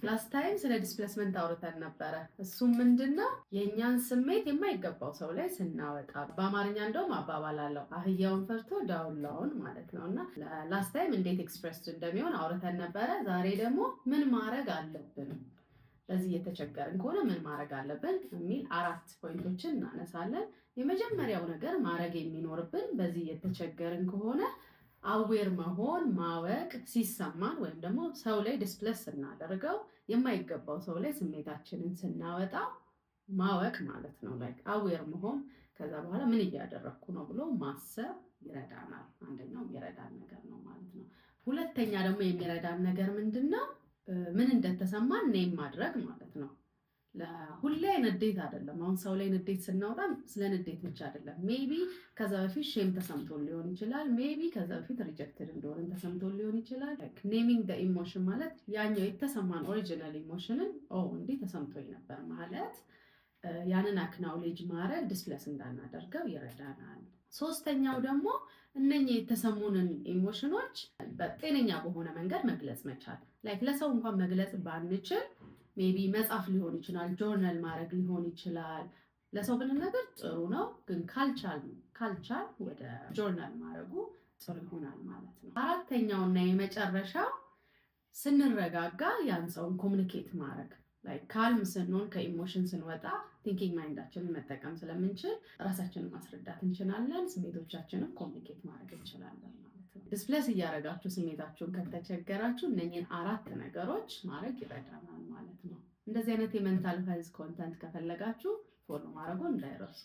ላስት ታይም ስለ ዲስፕሌስመንት አውርተን ነበረ። እሱም ምንድነው የእኛን ስሜት የማይገባው ሰው ላይ ስናወጣ፣ በአማርኛ እንደውም አባባል አለው አህያውን ፈርቶ ዳውላውን ማለት ነው። እና ላስት ታይም እንዴት ኤክስፕሬስድ እንደሚሆን አውርተን ነበረ። ዛሬ ደግሞ ምን ማድረግ አለብን፣ በዚህ እየተቸገርን ከሆነ ምን ማድረግ አለብን የሚል 4 ፖይንቶችን እናነሳለን። የመጀመሪያው ነገር ማድረግ የሚኖርብን በዚህ እየተቸገርን ከሆነ አዌር መሆን ማወቅ፣ ሲሰማን ወይም ደግሞ ሰው ላይ ዲስፕሌስ ስናደርገው የማይገባው ሰው ላይ ስሜታችንን ስናወጣ ማወቅ ማለት ነው። ላይክ አዌር መሆን፣ ከዛ በኋላ ምን እያደረግኩ ነው ብሎ ማሰብ ይረዳናል። አንደኛው የሚረዳን ነገር ነው ማለት ነው። ሁለተኛ ደግሞ የሚረዳን ነገር ምንድን ነው? ምን እንደተሰማን ኔም ማድረግ ማለት ነው። ሁሌ ንዴት አይደለም። አሁን ሰው ላይ ንዴት ስናወጣ ስለ ንዴት ብቻ አይደለም። ሜቢ ከዛ በፊት ሼም ተሰምቶ ሊሆን ይችላል። ሜቢ ከዛ በፊት ሪጀክትድ እንደሆነ ተሰምቶ ሊሆን ይችላል። ኔሚንግ ዘ ኢሞሽን ማለት ያኛው የተሰማን ኦሪጂናል ኢሞሽንን እንዲህ ተሰምቶኝ ነበር ማለት ያንን አክናውሌጅ ማድረግ ዲስፕሌስ እንዳናደርገው ይረዳናል። ሶስተኛው ደግሞ እነኚህ የተሰሙንን ኢሞሽኖች በጤነኛ በሆነ መንገድ መግለጽ መቻል። ላይክ ለሰው እንኳን መግለጽ ባንችል ሜቢ መጻፍ ሊሆን ይችላል፣ ጆርናል ማድረግ ሊሆን ይችላል። ለሰው ብንነገር ጥሩ ነው፣ ግን ካልቻል ወደ ጆርናል ማድረጉ ጥሩ ይሆናል ማለት ነው። አራተኛውና የመጨረሻው ስንረጋጋ ያን ሰውን ኮሚኒኬት ማድረግ ላይ ካልም ስንሆን ከኢሞሽን ስንወጣ ቲንኪንግ ማይንዳችንን መጠቀም ስለምንችል ራሳችንን ማስረዳት እንችላለን፣ ስሜቶቻችንን ኮሚኒኬት ማድረግ እንችላለን ማለት ነው። ዲስፕሌስ እያደረጋችሁ ስሜታችሁን ከተቸገራችሁ እነኝህን 4 ነገሮች ማድረግ ይረዳናል ማለት ነው። እንደዚህ አይነት የሜንታል ሄልዝ ኮንተንት ከፈለጋችሁ ፎሎ ማድረጉን እንዳይረሱ።